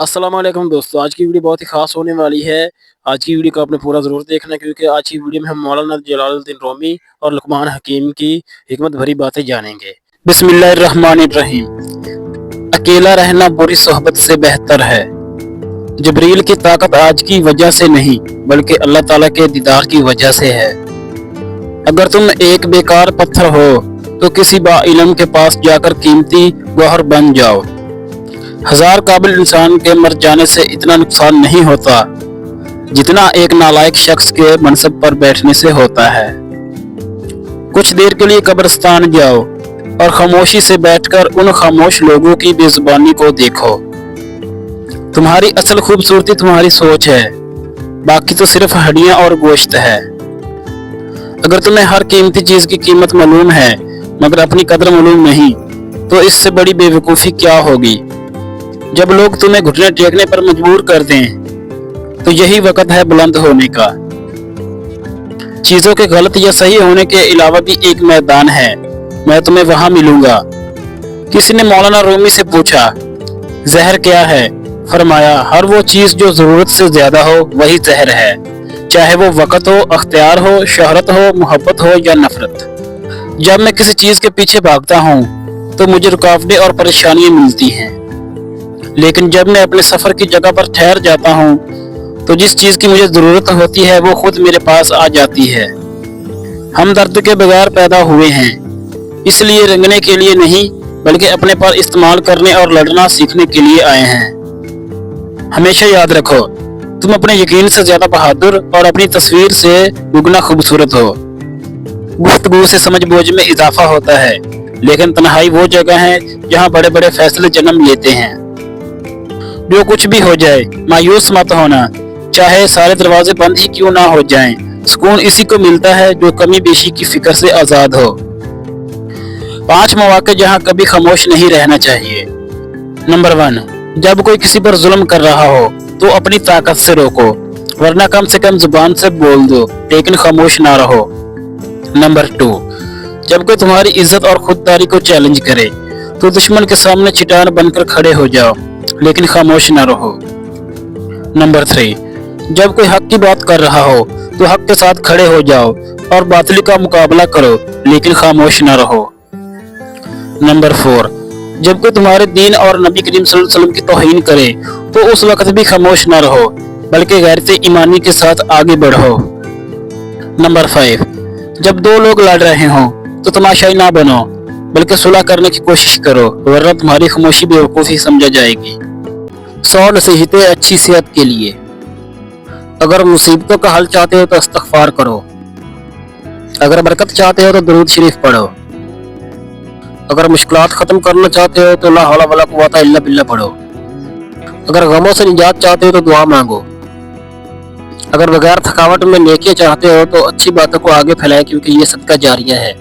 अस्सलाम वालेकुम दोस्तों, आज की वीडियो बहुत ही ख़ास होने वाली है। आज की वीडियो को आपने पूरा ज़रूर देखना है क्योंकि आज की वीडियो में हम मौलाना जलालुद्दीन रूमी और लुक़मान हकीम की हिकमत भरी बातें जानेंगे। बिस्मिल्लाहिर्रहमानिर्रहीम। अकेला रहना बुरी सोहबत से बेहतर है। जिब्रील की ताकत आज की वजह से नहीं बल्कि अल्लाह ताला के दीदार की वजह से है। अगर तुम एक बेकार पत्थर हो तो किसी बाइल्म के पास जाकर कीमती गौहर बन जाओ। हजार काबिल इंसान के मर जाने से इतना नुकसान नहीं होता जितना एक नालायक शख्स के मनसब पर बैठने से होता है। कुछ देर के लिए कब्रिस्तान जाओ और खामोशी से बैठकर उन खामोश लोगों की बेजुबानी को देखो। तुम्हारी असल खूबसूरती तुम्हारी सोच है, बाकी तो सिर्फ हड्डियां और गोश्त है। अगर तुम्हें हर कीमती चीज की कीमत मालूम है मगर अपनी कदर मालूम नहीं तो इससे बड़ी बेवकूफ़ी क्या होगी। जब लोग तुम्हें घुटने टेकने पर मजबूर कर दें तो यही वक्त है बुलंद होने का। चीजों के गलत या सही होने के अलावा भी एक मैदान है, मैं तुम्हें वहां मिलूंगा। किसी ने मौलाना रूमी से पूछा, जहर क्या है? फरमाया, हर वो चीज जो जरूरत से ज्यादा हो वही जहर है, चाहे वो वक्त हो, अख्तियार हो, शोहरत हो, मोहब्बत हो या नफरत। जब मैं किसी चीज के पीछे भागता हूँ तो मुझे रुकावटें और परेशानियां मिलती हैं, लेकिन जब मैं अपने सफर की जगह पर ठहर जाता हूँ तो जिस चीज की मुझे जरूरत होती है वो खुद मेरे पास आ जाती है। हम दर्द के बगैर पैदा हुए हैं, इसलिए रंगने के लिए नहीं बल्कि अपने पर इस्तेमाल करने और लड़ना सीखने के लिए आए हैं। हमेशा याद रखो, तुम अपने यकीन से ज्यादा बहादुर और अपनी तस्वीर से दुगना खूबसूरत हो। गुफ्तगू से समझ बूझ में इजाफा होता है, लेकिन तन्हाई वो जगह है जहाँ बड़े बड़े फैसले जन्म लेते हैं। जो कुछ भी हो जाए मायूस मत होना, चाहे सारे दरवाजे बंद ही क्यों ना हो जाएं। सुकून इसी को मिलता है जो कमी बेशी की फिक्र से आजाद हो। 5 मौके जहां कभी खामोश नहीं रहना चाहिए। नंबर 1, जब कोई किसी पर जुल्म कर रहा हो तो अपनी ताकत से रोको, वरना कम से कम जुबान से बोल दो लेकिन खामोश ना रहो। नंबर 2, जब कोई तुम्हारी इज्जत और खुददारी को चैलेंज करे तो दुश्मन के सामने चट्टान बनकर खड़े हो जाओ लेकिन खामोश ना रहो। नंबर 3, जब कोई हक की बात कर रहा हो तो हक के साथ खड़े हो जाओ और बातिल का मुकाबला करो लेकिन खामोश ना रहो। नंबर 4, जब कोई तुम्हारे दीन और नबी करीम सल्लल्लाहु अलैहि वसल्लम की तौहीन करे तो उस वक्त भी खामोश ना रहो बल्कि गैरत ईमानी के साथ आगे बढ़ो। नंबर 5, जब 2 लोग लड़ रहे हो तो तमाशाई ना बनो बल्कि सुलह करने की कोशिश करो, वरना तुम्हारी खामोशी बेवकूफ़ी समझा जाएगी। 100 नसीहतें अच्छी सेहत के लिए। अगर मुसीबतों का हल चाहते हो तो इस्तिग़फ़ार करो। अगर बरकत चाहते हो तो दुरूद शरीफ पढ़ो। अगर मुश्किलात खत्म करना चाहते हो तो ला हौला वला कुव्वता इल्ला बिल्लाह पढ़ो। अगर गमों से निजात चाहते हो तो दुआ मांगो। अगर बगैर थकावट में नेकियां चाहते हो तो अच्छी बातों को आगे फैलाएं क्योंकि ये सदका जारिया है।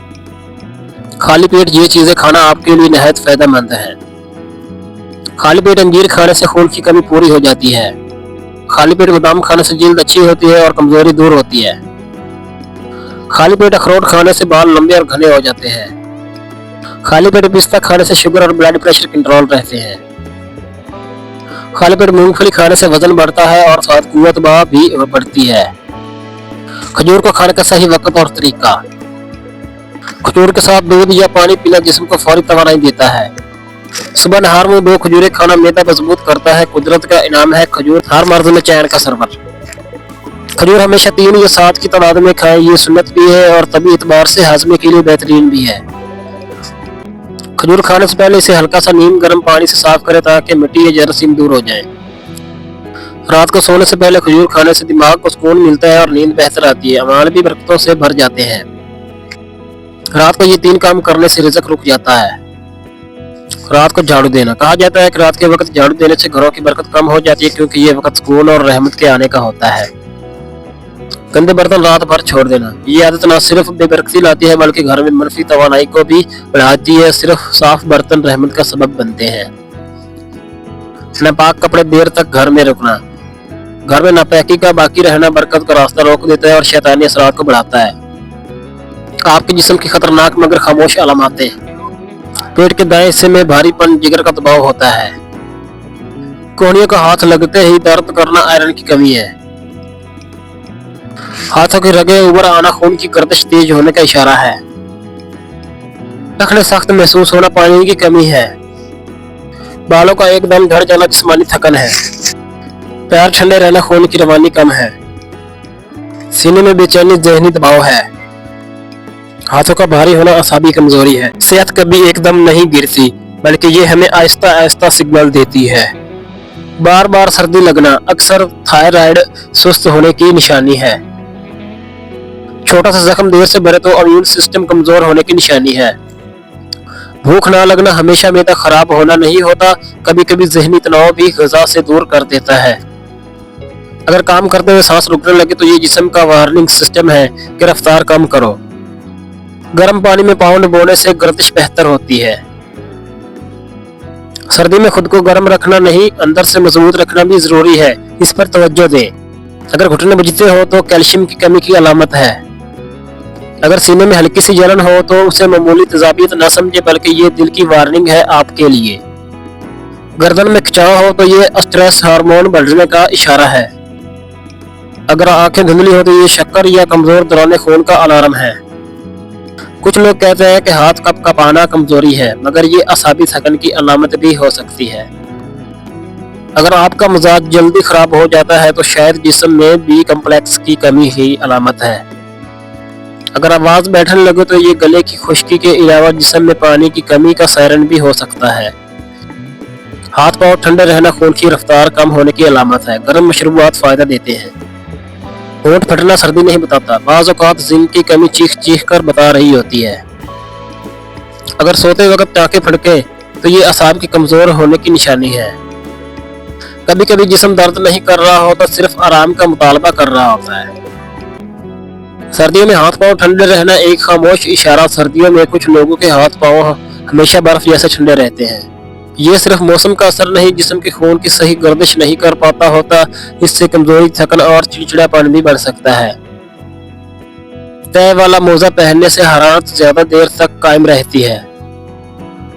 खाली पेट ये चीजें खाना आपके लिए निहायत फायदेमंद है। खाली पेट अंजीर खाने से खून की कमी पूरी हो जाती है। खाली पेट बादाम खाने से जल्द अच्छी होती है और कमजोरी दूर होती है। खाली पेट अखरोट खाने से बाल लंबे और घने हो जाते हैं। खाली पेट पिस्ता खाने से शुगर और ब्लड प्रेशर कंट्रोल रहते हैं। खाली पेट मूंगफली खाने से वजन बढ़ता है और साथ कुव्वत भी बढ़ती है। खजूर को खाने का सही वक्त और तरीका। खजूर के साथ दूध या पानी पीना जिस्म को फौरी तवानाई देता है। सुबह नहार में 2 खजूरें खाना मैदा मजबूत करता है। कुदरत का इनाम है खजूर, हर मर्द में चैन का सरवर। खजूर हमेशा 3 या 7 की तादाद में खाएं, ये सुन्नत भी है और तभी एतबार से हाजमे के लिए बेहतरीन भी है। खजूर खाने से पहले इसे हल्का सा नीम गर्म पानी से साफ करें ताकि मिट्टी या जरासीम दूर हो जाए। रात को सोने से पहले खजूर खाने से दिमाग को सुकून मिलता है और नींद बेहतर आती है। अमाल भी बरकतों से भर जाते हैं। रात को ये 3 काम करने से रिज़्क रुक जाता है। रात को झाड़ू देना। कहा जाता है कि रात के वक्त झाड़ू देने से घरों की बरकत कम हो जाती है क्योंकि ये वक्त सुकून और रहमत के आने का होता है। गंदे बर्तन रात भर छोड़ देना। ये आदत न सिर्फ बेबरकती लाती है बल्कि घर में मनफी तवानाई को भी बढ़ाती है। सिर्फ साफ बर्तन रहमत का सबब बनते हैं। नापाक कपड़े देर तक घर में रखना। घर में नापाकी का बाकी रहना बरकत का रास्ता रोक देता है और शैतानी असरात को बढ़ाता है। आपके जिस्म की खतरनाक मगर खामोश अलामातें। पेट के दाएं हिस्से में भारीपन, जिगर का दबाव होता है। कोहनियों का हाथ लगते ही दर्द करना आयरन की कमी है। हाथों की रगें उभर आना खून की गर्दिश तेज होने का इशारा है। टखने सख्त महसूस होना पानी की कमी है। बालों का एकदम झड़ जाना जिस्मानी थकन है। पैर ठंडे रहना खून की रवानी कम है। सीने में बेचैनी ज़हनी दबाव है। हाथों का भारी होना असाबी कमजोरी है। सेहत कभी एकदम नहीं गिरती, बल्कि ये हमें आहिस्ता आहिस्ता सिग्नल देती है। बार बार सर्दी लगना अक्सर थायराइड सुस्त होने की निशानी है। छोटा सा जख्म देर से भरे तो इम्यून सिस्टम कमजोर होने की निशानी है। भूख ना लगना हमेशा मैदा खराब होना नहीं होता, कभी कभी ज़हनी तनाव भी ग़िज़ा से दूर कर देता है। अगर काम करते हुए सांस रुकने लगे तो ये जिस्म का वार्निंग सिस्टम है कि रफ्तार कम करो। गर्म पानी में पाँव डुबोने से गर्दिश बेहतर होती है। सर्दी में खुद को गर्म रखना नहीं, अंदर से मजबूत रखना भी जरूरी है, इस पर तवज्जो दें। अगर घुटने बजते हो तो कैल्शियम की कमी की अलामत है। अगर सीने में हल्की सी जलन हो तो उसे मामूली तेजाबियत न समझे, बल्कि ये दिल की वार्निंग है आपके लिए। गर्दन में खिंचाव हो तो ये स्ट्रेस हार्मोन बढ़ने का इशारा है। अगर आंखें धुंधली हो तो ये शक्कर या कमजोर दौरान खून का अलार्म है। कुछ लोग कहते हैं कि हाथ कपकपाना कमजोरी है, मगर ये असाबी थकन की अलामत भी हो सकती है। अगर आपका मिजाज जल्दी खराब हो जाता है तो शायद जिस्म में बी कम्प्लेक्स की कमी ही अलामत है। अगर आवाज बैठने लगे तो ये गले की खुश्की के अलावा जिस्म में पानी की कमी का सायरन भी हो सकता है। हाथ पांव ठंडे रहना खून की रफ्तार कम होने की अलामत है। गर्म मशरूबात फायदा देते हैं। होंठ फटना सर्दी नहीं बताता, बाज़ औक़ात जिंक की कमी चीख चीख कर बता रही होती है। अगर सोते वक्त टाँके फड़के तो ये असाब के कमजोर होने की निशानी है। कभी कभी जिस्म दर्द नहीं कर रहा होता, सिर्फ आराम का मुतालबा कर रहा होता है। सर्दियों में हाथ पांव ठंडे रहना एक खामोश इशारा। सर्दियों में कुछ लोगों के हाथ पांव हमेशा बर्फ जैसे ठंडे रहते हैं। ये सिर्फ मौसम का असर नहीं, जिस्म के खून की सही गर्दिश नहीं कर पाता होता। इससे कमजोरी, थकन और चिड़चिड़ापन भी बढ़ सकता है। तय वाला मोजा पहनने से हरारत ज्यादा देर तक कायम रहती है।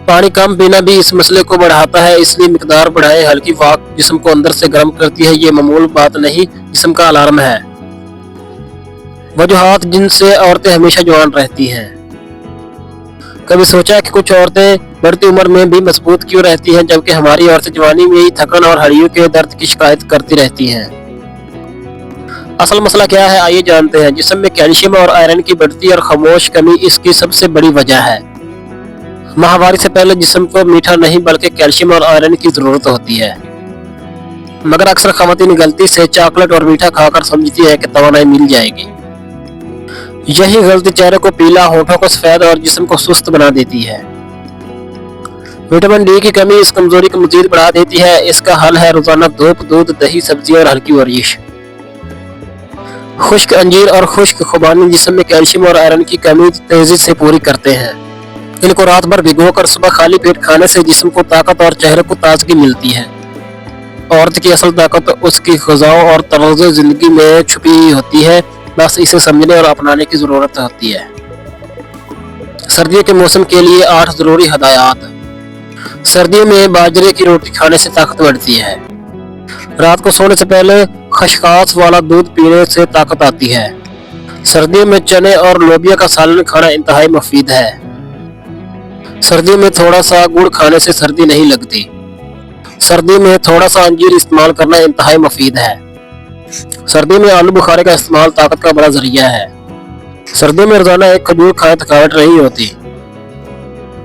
पानी कम पीना भी इस मसले को बढ़ाता है, इसलिए मिकदार बढ़ाएं। हल्की वाक जिस्म को अंदर से गर्म करती है, ये मामूल बात नहीं, जिस्म का अलार्म है। वजूहात जिनसे औरतें हमेशा जवान रहती हैं। कभी सोचा है कि कुछ औरतें बढ़ती उम्र में भी मजबूत क्यों रहती हैं, जबकि हमारी औरतें जवानी में ही थकन और हड्डियों के दर्द की शिकायत करती रहती हैं। असल मसला क्या है, आइए जानते हैं। जिस्म में कैल्शियम और आयरन की बढ़ती और खामोश कमी इसकी सबसे बड़ी वजह है। माहवारी से पहले जिस्म को मीठा नहीं बल्कि कैल्शियम और आयरन की जरूरत होती है, मगर अक्सर ख़वातीन गलती से चॉकलेट और मीठा खाकर समझती है कि तवानाई मिल जाएगी। यही गलती चेहरे को पीला, होठों को सफेद और जिस्म को सुस्त बना देती है। विटामिन डी की कमी इस कमजोरी को मजीद बढ़ा देती है। इसका हल है रोजाना धूप, दूध, दही, सब्जी और हल्की वर्जिश। खुश्क अंजीर और खुश्क खुबानी जिस्म में कैल्शियम और आयरन की कमी तेजी से पूरी करते हैं। इनको रात भर भिगोकर सुबह खाली पेट खाने से जिस्म को ताकत और चेहरे को ताजगी मिलती है। औरत की असल ताकत उसकी ग़िज़ाओं और तर्ज़ जिंदगी में छुपी होती है, बस इसे समझने और अपनाने की जरूरत होती है। सर्दियों के मौसम के लिए 8 जरूरी हदायत। सर्दियों में बाजरे की रोटी खाने से ताकत बढ़ती है। रात को सोने से पहले खशखास वाला दूध पीने से ताकत आती है। सर्दियों में चने और लोबिया का सालन खाना इंतहाई मुफीद है। सर्दियों में थोड़ा सा गुड़ खाने से सर्दी नहीं लगती। सर्दियों में थोड़ा सा अंजीर इस्तेमाल करना इंतहाई मुफीद है। सर्दियों में आलू बुखारे का इस्तेमाल ताकत का बड़ा जरिया है। सर्दियों में रोजाना एक खजूर खाएं, थकावट नहीं होती।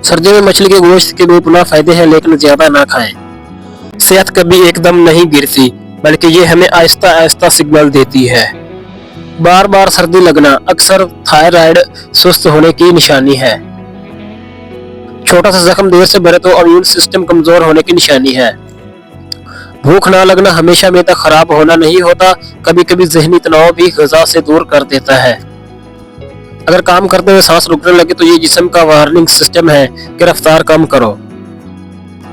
सर्दियों में मछली के गोश्त के बेपनाह फायदे हैं, लेकिन ज्यादा ना खाएं। सेहत कभी एकदम नहीं गिरती, बल्कि ये हमें आहिस्ता आहिस्ता सिग्नल देती है। बार बार सर्दी लगना अक्सर थायराइड सुस्त होने की निशानी है। छोटा सा जख्म देर से भरे तो इम्यून सिस्टम कमजोर होने की निशानी है। भूख ना लगना हमेशा मैदा खराब होना नहीं होता, कभी कभी ज़हनी तनाव भी ग़िज़ा से दूर कर देता है। अगर काम करते हुए सांस रुकने लगे तो ये जिस्म का वार्निंग सिस्टम है कि रफ्तार कम करो।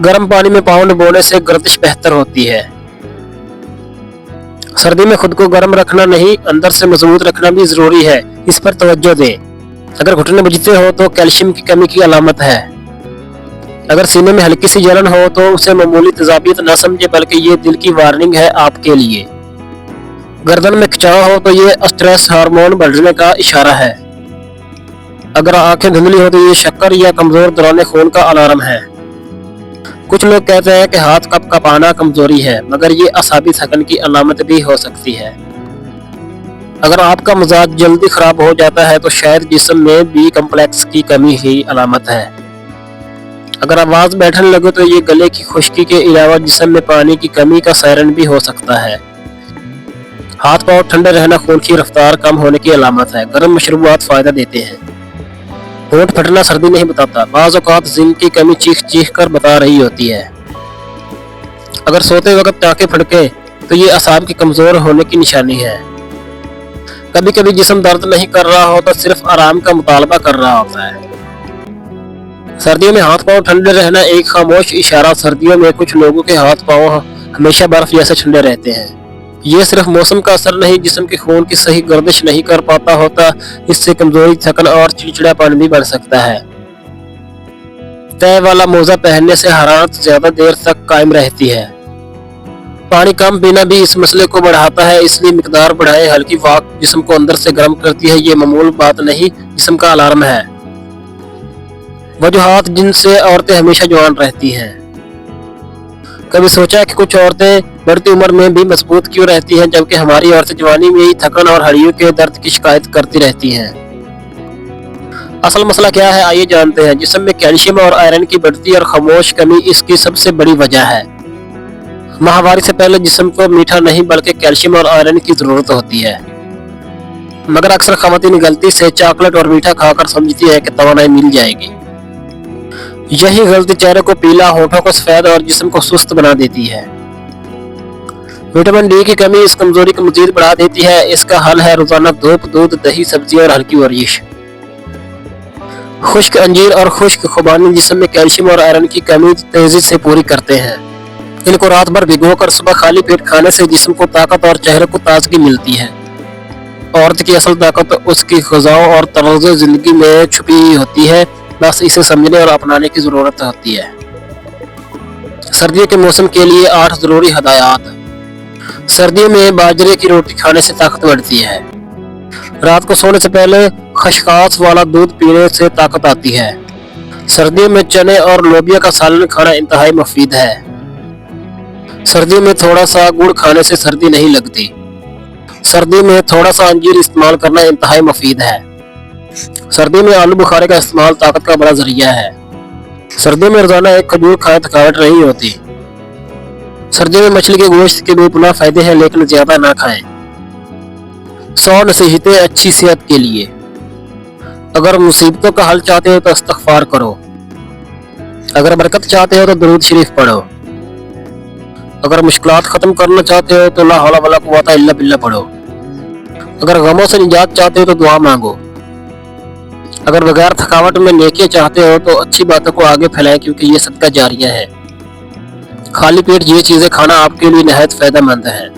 गर्म पानी में पाँव डुबोने से गर्दिश बेहतर होती है। सर्दी में खुद को गर्म रखना नहीं, अंदर से मजबूत रखना भी जरूरी है, इस पर तवज्जो दें। अगर घुटने बजते हो तो कैल्शियम की कमी की अलामत है। अगर सीने में हल्की सी जलन हो तो उसे मामूली तेजाबियत न समझे, बल्कि ये दिल की वार्निंग है आपके लिए। गर्दन में खिंचाव हो तो ये स्ट्रेस हार्मोन बढ़ने का इशारा है। अगर आंखें धुंधली हो तो ये शक्कर या कमजोर दौरान खून का अलार्म है। कुछ लोग कहते हैं कि हाथ कँपाना कमजोरी है, मगर ये असाबी थकन की अलामत भी हो सकती है। अगर आपका मिजाज जल्दी खराब हो जाता है तो शायद जिस्म में बी कम्प्लेक्स की कमी ही अलामत है। अगर आवाज बैठने लगे तो ये गले की खुश्की के अलावा जिस्म में पानी की कमी का सायरन भी हो सकता है। हाथ पांव ठंडे रहना खून की रफ्तार कम होने की अलामत है। गर्म मशरूबात फायदा देते हैं। होंठ फटना सर्दी नहीं बताता, बाज़ औक़ात जिंक की कमी चीख चीख कर बता रही होती है। अगर सोते वक्त टाँके फड़के तो ये असाब की कमजोर होने की निशानी है। कभी कभी जिस्म दर्द नहीं कर रहा हो तो सिर्फ आराम का मुतालबा कर रहा होता है। सर्दियों में हाथ पांव ठंडे रहना एक खामोश इशारा। सर्दियों में कुछ लोगों के हाथ पांव हमेशा बर्फ जैसे ठंडे रहते हैं। ये सिर्फ मौसम का असर नहीं, जिस्म के खून की सही गर्दिश नहीं कर पाता होता। इससे कमजोरी, थकन और चिड़चिड़ापन भी बढ़ सकता है। तय वाला मोजा पहनने से हरारत ज्यादा देर तक कायम रहती है। पानी कम पीना भी इस मसले को बढ़ाता है, इसलिए मिकदार बढ़ाएं। हल्की वाक जिस्म को अंदर से गर्म करती है, ये मामूल बात नहीं, जिस्म का अलार्म है। वजूहात जिनसे औरतें हमेशा जवान रहती हैं। कभी सोचा कि कुछ औरतें बढ़ती उम्र में भी मजबूत क्यों रहती हैं, जबकि हमारी औरतें जवानी में ही थकन और हड्डियों के दर्द की शिकायत करती रहती हैं। असल मसला क्या है, आइए जानते हैं। जिस्म में कैल्शियम और आयरन की बढ़ती और खामोश कमी इसकी सबसे बड़ी वजह है। माहवारी से पहले जिस्म को मीठा नहीं बल्कि कैल्शियम और आयरन की जरूरत होती है, मगर अक्सर खवातीन गलती से चॉकलेट और मीठा खाकर समझती है कि तवानाई मिल जाएगी। यही गलती चेहरे को पीला, होठों को सफेद और जिस्म को सुस्त बना देती है। विटामिन डी की कमी इस कमजोरी को मजीद बढ़ा देती है। इसका हल है रोजाना धूप, दूध, दही, सब्जी और हल्की वर्जिश। खुश्क अंजीर और खुश्क खुबानी जिस्म में कैल्शियम और आयरन की कमी तेजी से पूरी करते हैं। इनको रात भर भिगोकर सुबह खाली पेट खाने से जिस्म को ताकत और चेहरे को ताजगी मिलती है। औरत की असल ताकत उसकी ग़िज़ाओं और तर्ज़ जिंदगी में छुपी होती है, बस इसे समझने और अपनाने की जरूरत होती है। सर्दियों के मौसम के लिए 8 जरूरी हदायत। सर्दियों में बाजरे की रोटी खाने से ताकत बढ़ती है। रात को सोने से पहले खशखास वाला दूध पीने से ताकत आती है। सर्दियों में चने और लोबिया का सालन खाना इंतहाई मुफीद है। सर्दियों में थोड़ा सा गुड़ खाने से सर्दी नहीं लगती। सर्दियों में थोड़ा सा अंजीर इस्तेमाल करना इंतहाई मुफीद है। सर्दियों में आलू बुखारे का इस्तेमाल ताकत का बड़ा जरिया है। सर्दियों में रोजाना एक खजूर खाएं, थकावट नहीं होती। सर्दियों में मछली के गोश्त के बेपनाह फायदे हैं, लेकिन ज्यादा ना खाएं। 100 नसीहतें अच्छी सेहत के लिए। अगर मुसीबतों का हल चाहते हो तो इस्तग़फ़ार करो। अगर बरकत चाहते हो तो दुरूद शरीफ पढ़ो। अगर मुश्किलात खत्म करना चाहते हो तो ला हौला वला कुव्वता इल्ला बिल्लाह पढ़ो। अगर गमों से निजात चाहते हो तो दुआ मांगो। अगर बगैर थकावट में नेकियां चाहते हो तो अच्छी बातों को आगे फैलाएं, क्योंकि ये सदका जारिया है। खाली पेट ये चीजें खाना आपके लिए निहायत फायदेमंद है।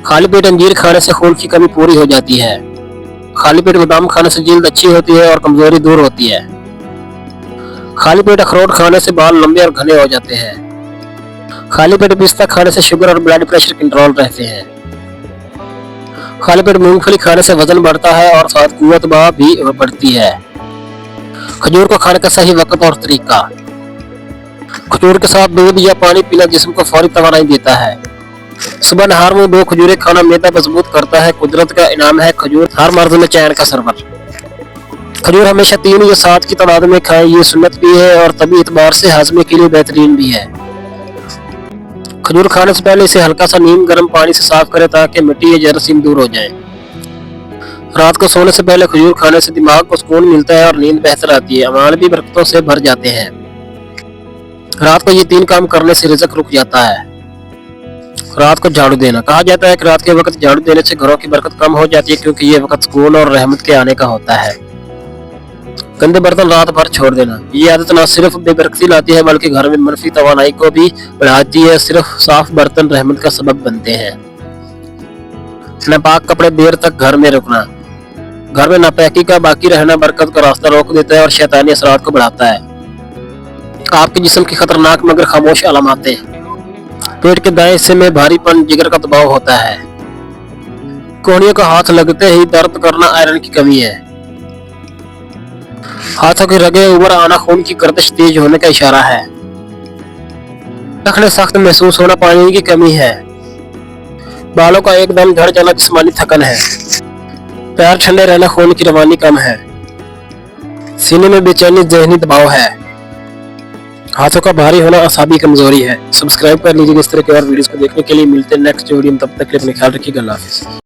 खाली पेट अंजीर खाने से खून की कमी पूरी हो जाती है। खाली पेट बादाम खाने से जल्द अच्छी होती है और कमजोरी दूर होती है। खाली पेट अखरोट खाने से बाल लंबे और घने हो जाते हैं। खाली पेट पिस्ता खाने से शुगर और ब्लड प्रेशर कंट्रोल रहते हैं। खाली पेट मूंगफली खाने से वजन बढ़ता है और साथ कुव्वत भी बढ़ती है। खजूर को खाने का सही वक्त और तरीका। खजूर के साथ दूध या पानी पीना जिस्म को फौरी तवानाई देता है। सुबह नहार में 2 खजूरें खाना मैदा मजबूत करता है। कुदरत का इनाम है खजूर, हर मर्द में चैन का सरवर। खजूर हमेशा 3 या 7 की तादाद में खाएं, ये सुन्नत भी है और तभी एतबार से हाजमे के लिए बेहतरीन भी है। खजूर खाने से पहले इसे हल्का सा नीम गर्म पानी से साफ करें ताकि मिट्टी या जरासीम दूर हो जाए। रात को सोने से पहले खजूर खाने से दिमाग को सुकून मिलता है और नींद बेहतर आती है। अमाल भी बरकतों से भर जाते हैं। रात को ये 3 काम करने से रिज़्क रुक जाता है। रात को झाड़ू देना। कहा जाता है कि रात के वक्त झाड़ू देने से घरों की बरकत कम हो जाती है, क्योंकि ये वक्त सुकून और रहमत के आने का होता है। गंदे बर्तन रात भर छोड़ देना। ये आदत न सिर्फ बेबरकती लाती है बल्कि घर में मनफी तवानाई को भी बढ़ाती है। सिर्फ साफ बर्तन रहमत का सबब बनते हैं। नापाक कपड़े देर तक घर में रखना। घर में नापाकी का बाकी रहना बरकत का रास्ता रोक देता है और शैतानी असरात को बढ़ाता है। आपके जिस्म की खतरनाक मगर खामोश अलामतें। पेट के दाएं हिस्से में भारीपन, जिगर का दबाव होता है। कोहनियों का हाथ लगते ही दर्द करना आयरन की कमी है। हाथों की रगें उभर आना खून की गर्दिश तेज होने का इशारा है। रखने सख्त महसूस होना पानी की कमी है। बालों का एकदम झड़ जाना जिस्मानी थकन है। पैर ठंडे रहना खून की रवानी कम है। सीने में बेचैनी ज़हनी दबाव है। हाथों का भारी होना असाबी कमजोरी है। सब्सक्राइब कर लीजिए इस तरह के और वीडियोस को देखने के लिए। मिलते हैं नेक्स्ट वीडियो में, तब तक के लिए अपने ख्याल रखिएगा। अल्लाह हाफिज़।